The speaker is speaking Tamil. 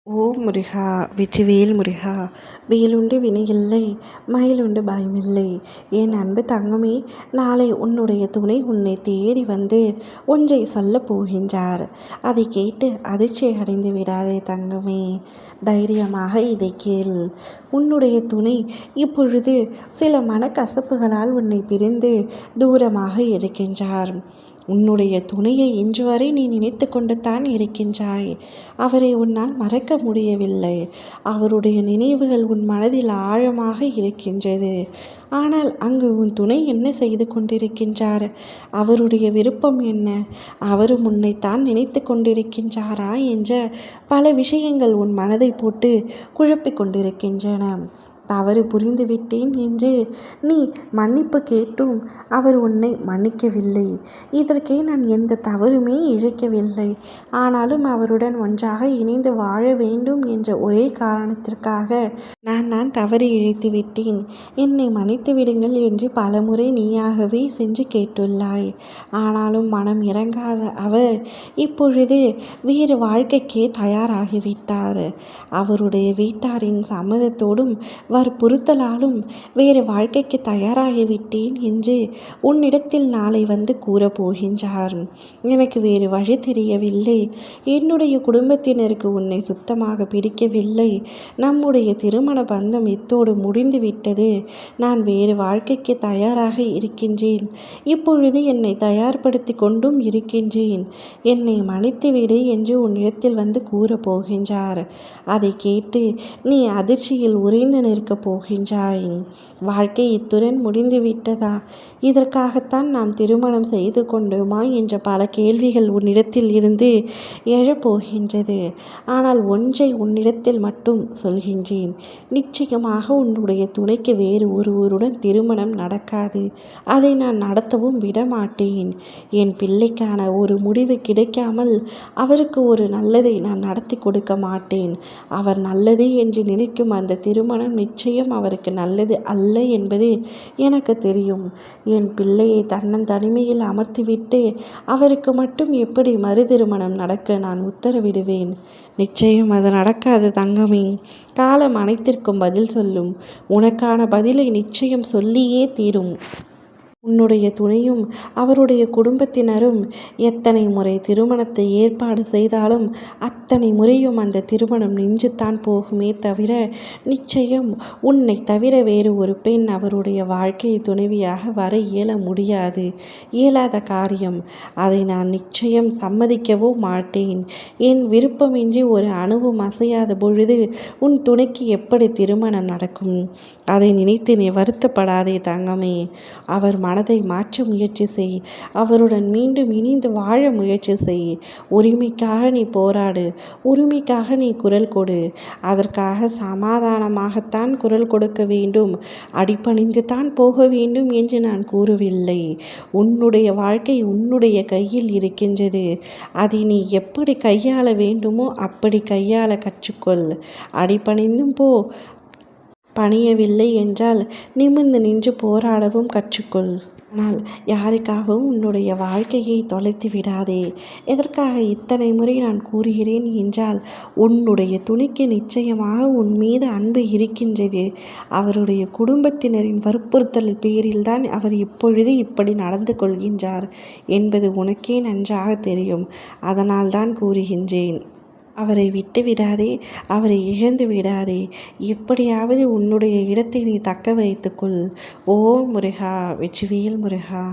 ஓ முருகா! வெற்றிவேல் முருகா! வேலுண்டு வினையில்லை, மயிலுண்டு பயமில்லை. என் அன்பு தங்கமே, நாளை உன்னுடைய துணை உன்னை தேடி வந்து ஒன்றை சொல்லப் போகின்றார். அதை கேட்டு அதிர்ச்சி அடைந்து விடாதே தங்கமே. தைரியமாக இதை கேள். உன்னுடைய துணை இப்பொழுது சில மனக்கசப்புகளால் உன்னை பிரிந்து தூரமாக இருக்கின்றார். உன்னுடைய துணையை இன்று வரை நீ நினைத்து கொண்டு தான் இருக்கின்றாய். அவரை உன்னால் மறக்க முடியவில்லை. அவருடைய நினைவுகள் உன் மனதில் ஆழமாக இருக்கின்றது. ஆனால் அங்கு உன் துணை என்ன செய்து கொண்டிருக்கின்றார்? அவருடைய விருப்பம் என்ன? அவரும் உன்னைத்தான் நினைத்து கொண்டிருக்கின்றாரா என்ற பல விஷயங்கள் உன் மனதை போட்டு குழப்பிக் கொண்டிருக்கின்றன. தவறு புரிந்துவிட்டேன் என்று நீ மன்னிப்பு கேட்டும் அவர் உன்னை மன்னிக்கவில்லை. இதற்கே நான் எந்த தவறுமே இழைக்கவில்லை. ஆனாலும் அவருடன் ஒன்றாக இணைந்து வாழ வேண்டும் என்ற ஒரே காரணத்திற்காக நான் தவறு இழைத்து விட்டேன், என்னை மன்னித்து விடுங்கள் என்று பலமுறை நீயாகவே சென்று கேட்டுள்ளாய். ஆனாலும் மனம் இறங்காத அவர் இப்பொழுது வேறு வாழ்க்கைக்கே தயாராகிவிட்டார். அவருடைய வீட்டாரின் சம்மதத்தோடும் வற்புறுத்தலாலும் வேறு வாழ்க்கைக்கு தயாராகிவிட்டேன் என்று உன்னிடத்தில் நாளை வந்து கூறப்போகின்றார். எனக்கு வேறு வழி தெரியவில்லை. என்னுடைய குடும்பத்தினருக்கு உன்னை சுத்தமாக பிடிக்கவில்லை. நம்முடைய திருமண பந்தம் இத்தோடு முடிந்துவிட்டது. நான் வேறு வாழ்க்கைக்கு தயாராக இருக்கின்றேன். இப்பொழுது என்னை தயார்படுத்தி கொண்டும் இருக்கின்றேன். என்னை மன்னித்துவிடு என்று உன்னிடத்தில் வந்து கூறப்போகின்றார். அதை கேட்டு நீ அதிர்ச்சியில் உறைந்து நிற்கப் போகின்றாய். வாழ்க்கை இத்துடன் முடிந்துவிட்டதா? இதற்காகத்தான் நாம் திருமணம் செய்து கொண்டோமா என்ற பல கேள்விகள் உன்னிடத்தில் இருந்து எழப்போகின்றது. ஆனால் ஒன்றை உன்னிடத்தில் மட்டும் சொல்கின்றேன். நிச்சயமாக உன்னுடைய துணைக்கு வேறு ஒருவருடன் திருமணம் நடக்காது. அதை நான் நடத்தவும் விடமாட்டேன். என் பிள்ளைக்கான ஒரு முடிவு கிடைக்காமல் அவருக்கு ஒரு நல்லதை நான் நடத்தி கொடுக்க மாட்டேன். அவர் நல்லது என்று நினைக்கும் அந்த திருமணம் நிச்சயம் அவருக்கு நல்லது அல்ல என்பது எனக்கு தெரியும். என் பிள்ளையை தன்னந்தனிமையில் அமர்த்திவிட்டு அவருக்கு மட்டும் எப்படி மறு திருமணம் நடக்க நான் உத்தரவிடுவேன்? நிச்சயம் அது நடக்காது தங்கமே. காலம் அனைத்திற்கும் பதில் சொல்லும். உனக்கான பதிலை நிச்சயம் சொல்லியே தீரும். உன்னுடைய துணையும் அவருடைய குடும்பத்தினரும் எத்தனை முறை திருமணத்தை ஏற்பாடு செய்தாலும் அத்தனை முறையும் அந்த திருமணம் நின்றுத்தான் போகுமே தவிர நிச்சயம் உன்னை தவிர வேறு ஒரு பெண் அவருடைய வாழ்க்கை துணைவியாக வர இயல முடியாது. இயலாத காரியம். அதை நான் நிச்சயம் சம்மதிக்கவோ மாட்டேன். என் விருப்பமின்றி ஒரு அணுவும் அசையாத பொழுது உன் துணைக்கு எப்படி திருமணம் நடக்கும்? அதை நினைத்து நீ வருத்தப்படாதே தங்கமே. அவர் மனதை மாற்ற முயற்சி செய். அவருடன் மீண்டும் இணைந்து வாழ முயற்சி செய். உரிமைக்காக நீ போராடு. உரிமைக்காக நீ குரல் கொடு. அதற்காக சமாதானமாகத்தான் குரல் கொடுக்க வேண்டும், அடிபணிந்து தான் போக வேண்டும் என்று நான் கூறவில்லை. உன்னுடைய வாழ்க்கை உன்னுடைய கையில் இருக்கின்றது. அதை நீ எப்படி கையாள வேண்டுமோ அப்படி கையாள கற்றுக்கொள். அடிபணிந்தும் போ. பணியவில்லை என்றால் நிமிர்ந்து நின்று போராடவும் கற்றுக்கொள். ஆனால் யாருக்காகவும் உன்னுடைய வாழ்க்கையை தொலைத்து விடாதே. எதற்காக இத்தனை முறை நான் கூறுகிறேன் என்றால் உன்னுடைய துணைக்கு நிச்சயமாக உன் மீது அன்பு இருக்கின்றது. அவருடைய குடும்பத்தினரின் வற்புறுத்தல் பேரில்தான் அவர் இப்பொழுது இப்படி நடந்து கொள்கின்றார் என்பது உனக்கே நன்றாக தெரியும். அதனால்தான் கூறுகின்றேன். அவரை விட்டு விடாதே. அவரை இழந்து விடாதே. எப்படியாவது உன்னுடைய இடத்தை நீ தக்க வைத்துக்கொள். ஓ முருகா! வெற்றிவேல் முருகா!